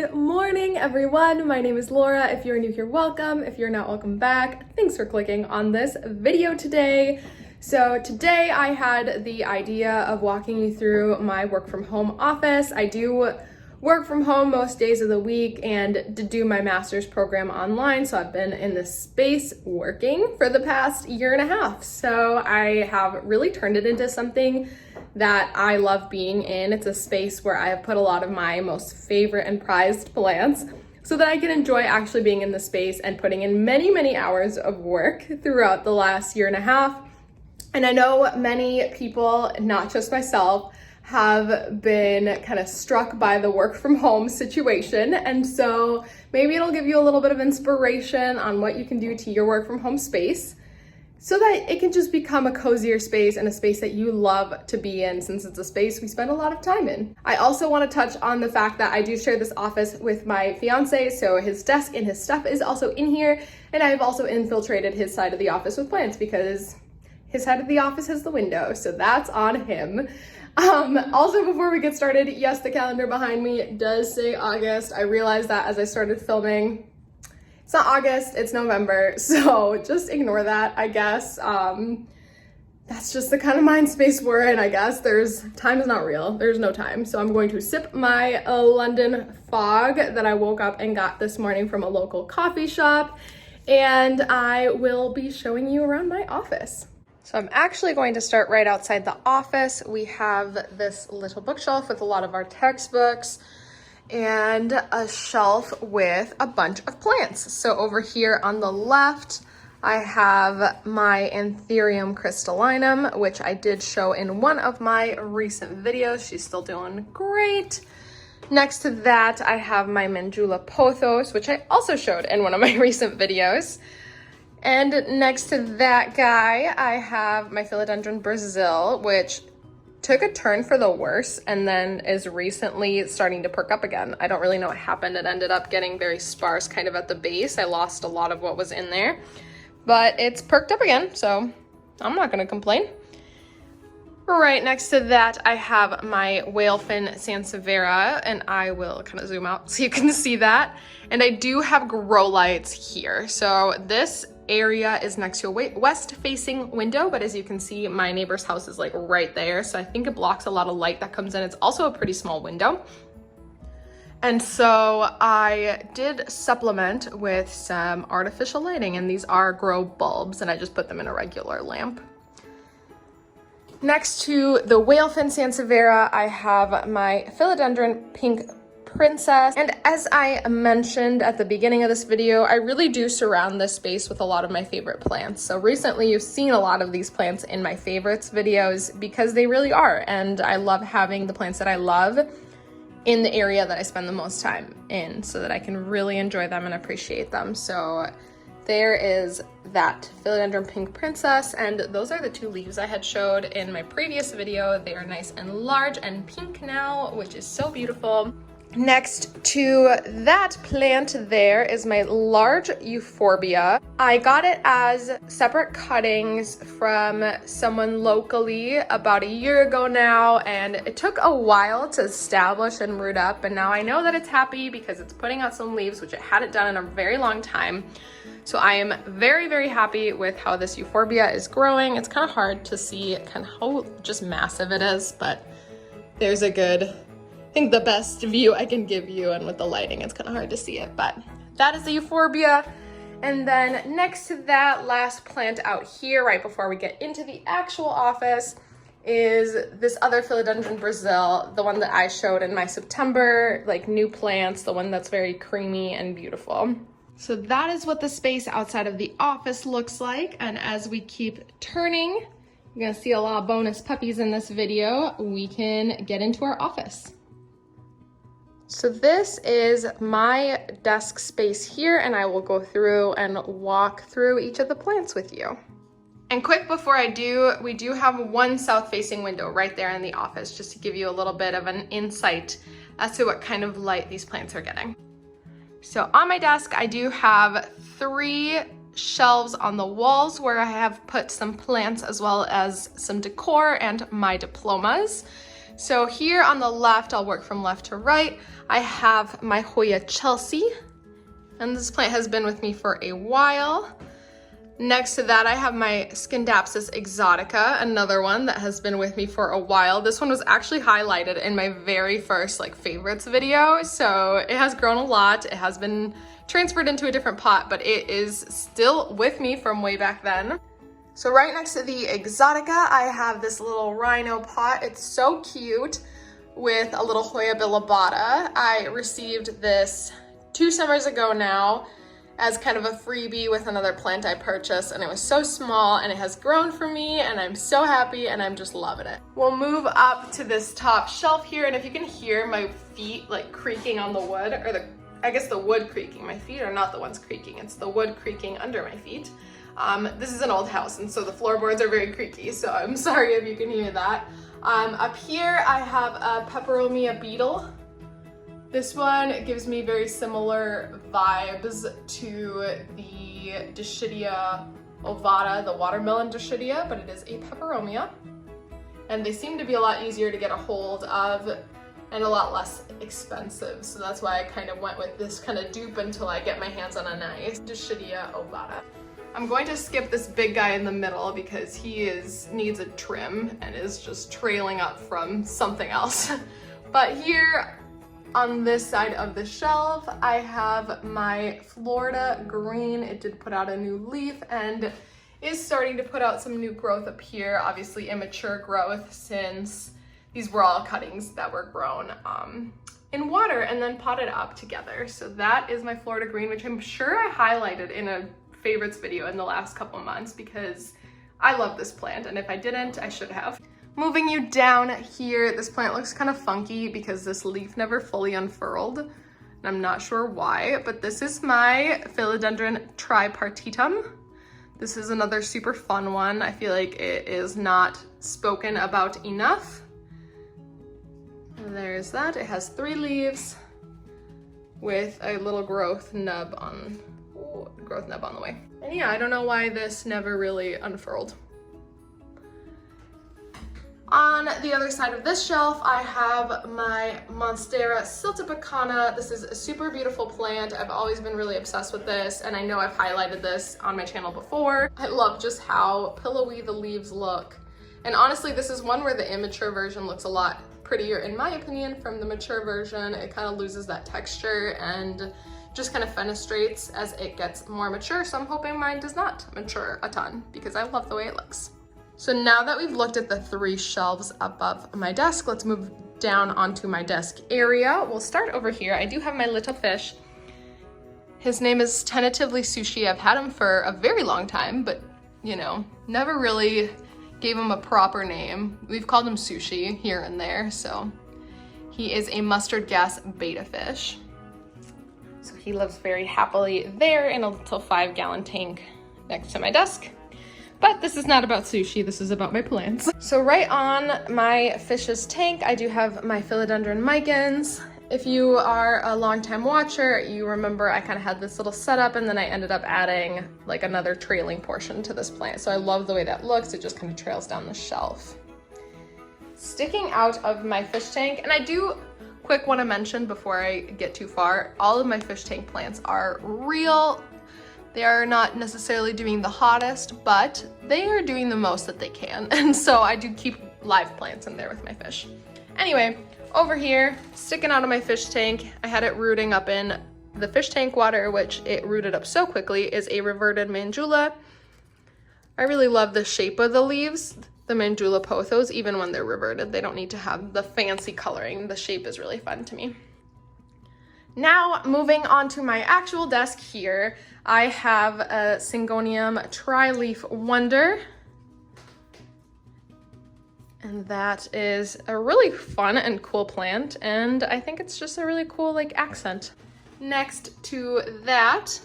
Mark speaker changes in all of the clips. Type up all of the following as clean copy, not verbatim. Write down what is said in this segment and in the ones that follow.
Speaker 1: Good morning, everyone. My name is Laura. If you're new here, welcome. If you're not, welcome back. Thanks for clicking on this video today. So today I had the idea of walking you through my work from home office. I do work from home most days of the week and to do my master's program online. So I've been in this space working for the past year and a half. So I have really turned it into something that I love being in. It's a space where I have put a lot of my most favorite and prized plants so that I can enjoy actually being in the space and putting in many, many hours of work throughout the last year and a half. And I know many people, not just myself, have been kind of struck by the work from home situation. And so maybe it'll give you a little bit of inspiration on what you can do to your work from home space so that it can just become a cozier space and a space that you love to be in, since it's a space we spend a lot of time in. I also want to touch on the fact that I do share this office with my fiance, so his desk and his stuff is also in here, and I've also infiltrated his side of the office with plants because his side of the office has the window, so that's on him. Also, before we get started, yes, the calendar behind me does say August. I realized that as I started filming. It's not August, it's November, so just ignore that, I guess. That's just the kind of mind space we're in, I guess. Time is not real, there's no time. So I'm going to sip my London fog that I woke up and got this morning from a local coffee shop, and I will be showing you around my office. So I'm actually going to start right outside the office. We have this little bookshelf with a lot of our textbooks and a shelf with a bunch of plants. So over here on the left, I have my Anthurium crystallinum, which I did show in one of my recent videos. She's still doing great. Next to that, I have my Mandula pothos, which I also showed in one of my recent videos. And next to that guy, I have my Philodendron Brazil, which took a turn for the worse and then is recently starting to perk up again. I don't really know what happened. It ended up getting very sparse kind of at the base. I lost a lot of what was in there, but it's perked up again, so I'm not gonna complain. Right next to that, I have my whalefin sansevieria, and I will kind of zoom out so you can see that. And I do have grow lights here. So this area is next to a west-facing window, but as you can see, my neighbor's house is like right there. So I think it blocks a lot of light that comes in. It's also a pretty small window. And so I did supplement with some artificial lighting, and these are grow bulbs, and I just put them in a regular lamp. Next to the whalefin sansevieria, I have my Philodendron Pink Princess. And as I mentioned at the beginning of this video, I really do surround this space with a lot of my favorite plants. So recently you've seen a lot of these plants in my favorites videos because they really are. And I love having the plants that I love in the area that I spend the most time in so that I can really enjoy them and appreciate them. So there is that Philodendron Pink Princess, and those are the two leaves I had showed in my previous video. They are nice and large and pink now, which is so beautiful. Next to that plant there is my large euphorbia. I got it as separate cuttings from someone locally about a year ago now, and it took a while to establish and root up, and now I know that it's happy because it's putting out some leaves, which it hadn't done in a very long time. So I am very, very happy with how this euphorbia is growing. It's kind of hard to see kind of how just massive it is, but there's a good, I think the best view I can give you, and with the lighting, it's kind of hard to see it, but that is the euphorbia. And then next to that last plant out here, right before we get into the actual office, is this other Philodendron Brazil, the one that I showed in my September, like new plants, the one that's very creamy and beautiful. So that is what the space outside of the office looks like. And as we keep turning, you're gonna see a lot of bonus puppies in this video. We can get into our office. So this is my desk space here, and I will go through and walk through each of the plants with you. And quick before I do, we do have one south-facing window right there in the office, just to give you a little bit of an insight as to what kind of light these plants are getting. So on my desk, I do have 3 shelves on the walls where I have put some plants as well as some decor and my diplomas. So here on the left, I'll work from left to right. I have my Hoya Chelsea, and this plant has been with me for a while. Next to that, I have my Scindapsus exotica, another one that has been with me for a while. This one was actually highlighted in my very first favorites video, so it has grown a lot. It has been transferred into a different pot, but it is still with me from way back then. So right next to the exotica, I have this little rhino pot. It's so cute with a little Hoya bilobata. I received this 2 summers ago now as kind of a freebie with another plant I purchased, and it was so small and it has grown for me and I'm so happy and I'm just loving it. We'll move up to this top shelf here, and if you can hear my feet creaking on the wood, or I guess the wood creaking. My feet are not the ones creaking, it's the wood creaking under my feet. This is an old house, and so the floorboards are very creaky, so I'm sorry if you can hear that. Up here, I have a peperomia beetle. This one gives me very similar vibes to the Dischidia ovata, the watermelon Dischidia, but it is a peperomia. And they seem to be a lot easier to get a hold of and a lot less expensive. So that's why I kind of went with this kind of dupe until I get my hands on a nice Dischidia ovata. I'm going to skip this big guy in the middle because he needs a trim and is just trailing up from something else. But here on this side of the shelf, I have my Florida green. It did put out a new leaf and is starting to put out some new growth up here. Obviously immature growth, since these were all cuttings that were grown in water and then potted up together. So that is my Florida green, which I'm sure I highlighted in a favorites video in the last couple of months because I love this plant, and if I didn't, I should have. Moving you down here, this plant looks kind of funky because this leaf never fully unfurled, and I'm not sure why, but this is my Philodendron tripartitum. This is another super fun one. I feel like it is not spoken about enough. There's that. It has 3 leaves with a little growth nub on the way. And yeah, I don't know why this never really unfurled. On the other side of this shelf, I have my Monstera siltepecana. This is a super beautiful plant. I've always been really obsessed with this, and I know I've highlighted this on my channel before. I love just how pillowy the leaves look. And honestly, this is one where the immature version looks a lot prettier, in my opinion, from the mature version. It kind of loses that texture and just kind of fenestrates as it gets more mature. So I'm hoping mine does not mature a ton because I love the way it looks. So now that we've looked at the 3 shelves above my desk, let's move down onto my desk area. We'll start over here. I do have my little fish. His name is tentatively Sushi. I've had him for a very long time, but you know, never really gave him a proper name. We've called him Sushi here and there. So he is a mustard gas betta fish. So he lives very happily there in a little 5-gallon tank next to my desk. But this is not about sushi, this is about my plants. So right on my fish's tank, I do have my Philodendron micans. If you are a longtime watcher, you remember I kind of had this little setup, and then I ended up adding another trailing portion to this plant. So I love the way that looks. It just kind of trails down the shelf. Sticking out of my fish tank, and I do quick want to mention before I get too far, all of my fish tank plants are real. They are not necessarily doing the hottest, but they are doing the most that they can. And so I do keep live plants in there with my fish. Anyway, over here, sticking out of my fish tank, I had it rooting up in the fish tank water, which it rooted up so quickly, is a reverted Mandula. I really love the shape of the leaves, the Mandula pothos, even when they're reverted. They don't need to have the fancy coloring. The shape is really fun to me. Now, moving on to my actual desk here, I have a Syngonium tri-leaf wonder. And that is a really fun and cool plant, and I think it's just a really cool accent. Next to that,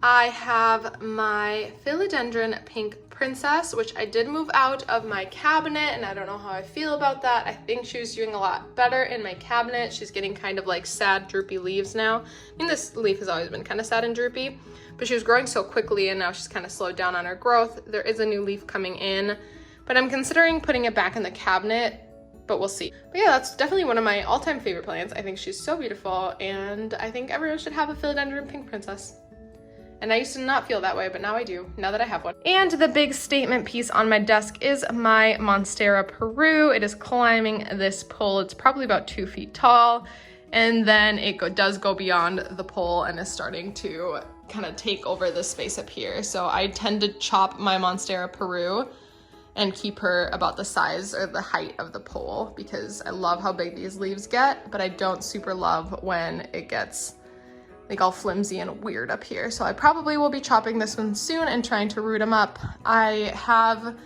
Speaker 1: I have my Philodendron Pink Princess, which I did move out of my cabinet, and I don't know how I feel about that. I think she was doing a lot better in my cabinet. She's getting kind of sad, droopy leaves now. I mean, this leaf has always been kind of sad and droopy, but she was growing so quickly, and now she's kind of slowed down on her growth. There is a new leaf coming in, but I'm considering putting it back in the cabinet but we'll see. But yeah, that's definitely one of my all-time favorite plants. I think she's so beautiful, and I think everyone should have a philodendron pink princess. And I used to not feel that way, but now I do, now that I have one. And the big statement piece on my desk is my Monstera Peru. It is climbing this pole. It's probably about 2 feet tall. And then it does go beyond the pole and is starting to kind of take over the space up here. So I tend to chop my Monstera Peru and keep her about the size or the height of the pole because I love how big these leaves get, but I don't super love when it gets like all flimsy and weird up here. So I probably will be chopping this one soon and trying to root them up. I have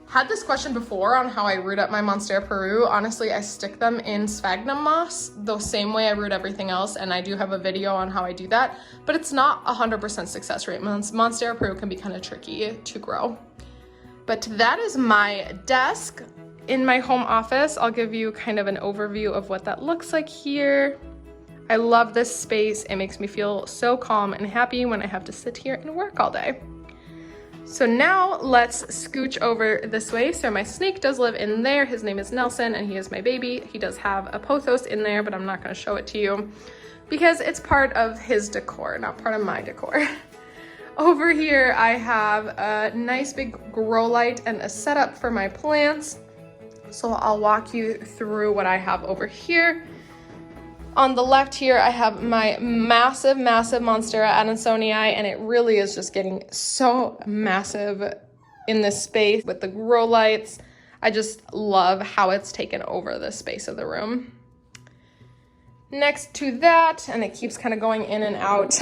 Speaker 1: had this question before on how I root up my Monstera Peru. Honestly, I stick them in sphagnum moss the same way I root everything else, and I do have a video on how I do that, but it's not 100% success rate. Monstera Peru can be kind of tricky to grow. But that is my desk in my home office. I'll give you kind of an overview of what that looks like here. I love this space. It makes me feel so calm and happy when I have to sit here and work all day. So now let's scooch over this way. So my snake does live in there. His name is Nelson and he is my baby. He does have a pothos in there, but I'm not gonna show it to you because it's part of his decor, not part of my decor. Over here, I have a nice big grow light and a setup for my plants. So I'll walk you through what I have over here. On the left here, I have my massive Monstera adansonii, and it really is just getting so massive in this space with the grow lights. I just love how it's taken over the space of the room. Next to that, and it keeps kind of going in and out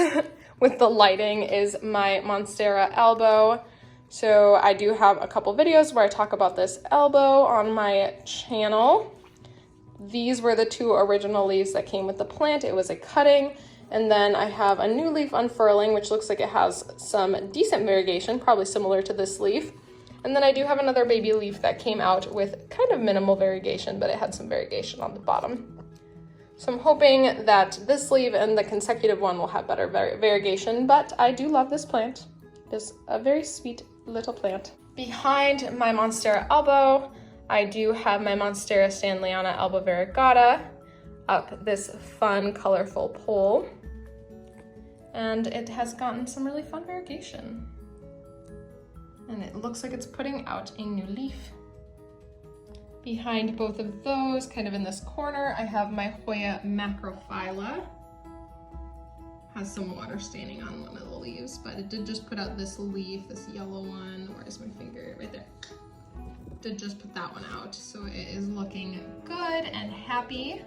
Speaker 1: with the lighting, is my Monstera elbow. So I do have a couple videos where I talk about this elbow on my channel. These were the 2 original leaves that came with the plant. It was a cutting, and then I have a new leaf unfurling, which looks like it has some decent variegation, probably similar to this leaf. And then I do have another baby leaf that came out with kind of minimal variegation, but it had some variegation on the bottom. So I'm hoping that this leaf and the consecutive one will have better variegation, but I do love this plant. It's a very sweet little plant. Behind my Monstera elbow, I do have my Monstera Stanleyana elbow variegata up this fun, colorful pole. And it has gotten some really fun variegation. And it looks like it's putting out a new leaf. Behind both of those, kind of in this corner, I have my Hoya macrophylla. Has some water staining on one of the leaves, but it did just put out this leaf, this yellow one. Where's my finger? Right there. Did just put that one out, so it is looking good and happy.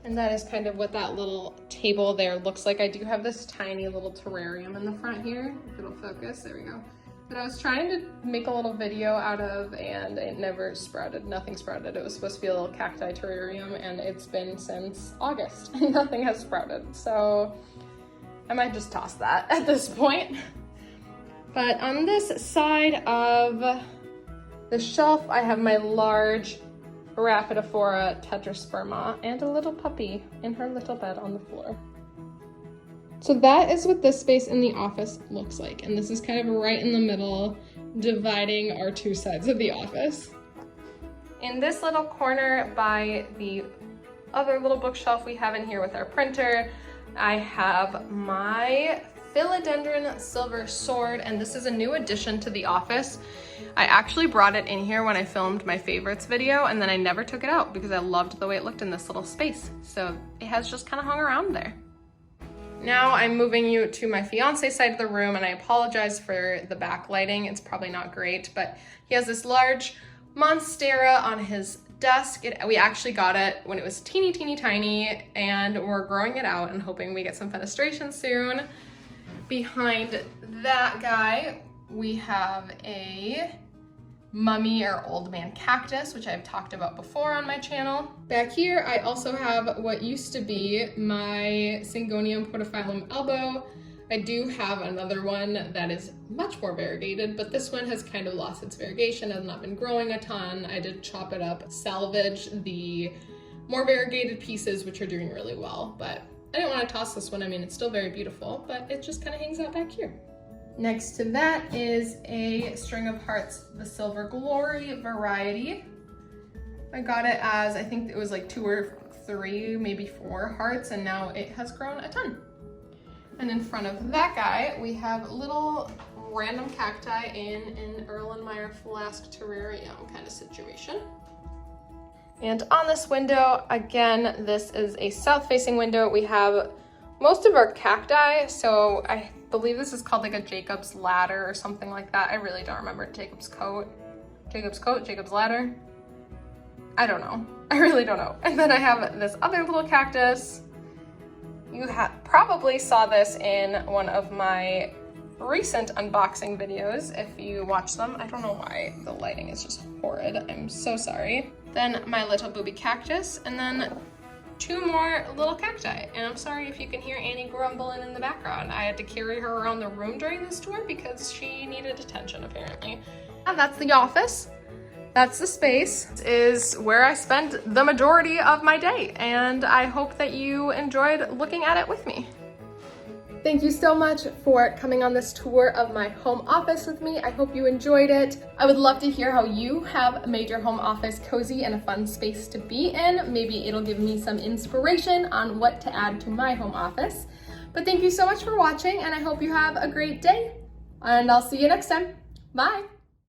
Speaker 1: And that is kind of what that little table there looks like. I do have this tiny little terrarium in the front here, if it'll focus, there we go. That I was trying to make a little video out of, and it never sprouted, nothing sprouted. It was supposed to be a little cacti terrarium, and it's been since August, and nothing has sprouted. So I might just toss that at this point. But on this side of the shelf, I have my large Rhaphidophora tetrasperma and a little puppy in her little bed on the floor. So that is what this space in the office looks like. And this is kind of right in the middle, dividing our 2 sides of the office. In this little corner by the other little bookshelf we have in here with our printer, I have my philodendron silver sword, and this is a new addition to the office. I actually brought it in here when I filmed my favorites video, and then I never took it out because I loved the way it looked in this little space. So it has just kind of hung around there. Now I'm moving you to my fiance side of the room, and I apologize for the backlighting. It's probably not great, but he has this large Monstera on his desk. We actually got it when it was teeny tiny, and we're growing it out and hoping we get some fenestration soon. Behind that guy, we have a mummy or old man cactus, which I've talked about before on my channel. Back here, I also have what used to be my Syngonium portophyllum elbow. I do have another one that is much more variegated, but this one has kind of lost its variegation, has not been growing a ton. I did chop it up, salvage the more variegated pieces, which are doing really well, but I didn't want to toss this one. I mean, it's still very beautiful, but it just kind of hangs out back here. Next to that is a string of hearts, the Silver Glory variety. I got it as, I think it was like 2 or 3, maybe 4 hearts, and now it has grown a ton. And in front of that guy, we have little random cacti in an Erlenmeyer flask terrarium kind of situation. And on this window, again, this is a south-facing window. We have most of our cacti, so I believe this is called like a Jacob's ladder or something like that. I really don't remember. Jacob's coat, Jacob's ladder. I don't know. I really don't know. And then I have this other little cactus. You probably saw this in one of my recent unboxing videos if you watch them. I don't know why the lighting is just horrid. I'm so sorry. Then my little booby cactus, and then 2 more little cacti. And I'm sorry if you can hear Annie grumbling in the background. I had to carry her around the room during this tour because she needed attention apparently. And that's the office. That's the space. This is where I spend the majority of my day, and I hope that you enjoyed looking at it with me. Thank you so much for coming on this tour of my home office with me. I hope you enjoyed it. I would love to hear how you have made your home office cozy and a fun space to be in. Maybe it'll give me some inspiration on what to add to my home office. But thank you so much for watching, and I hope you have a great day, and I'll see you next time. Bye.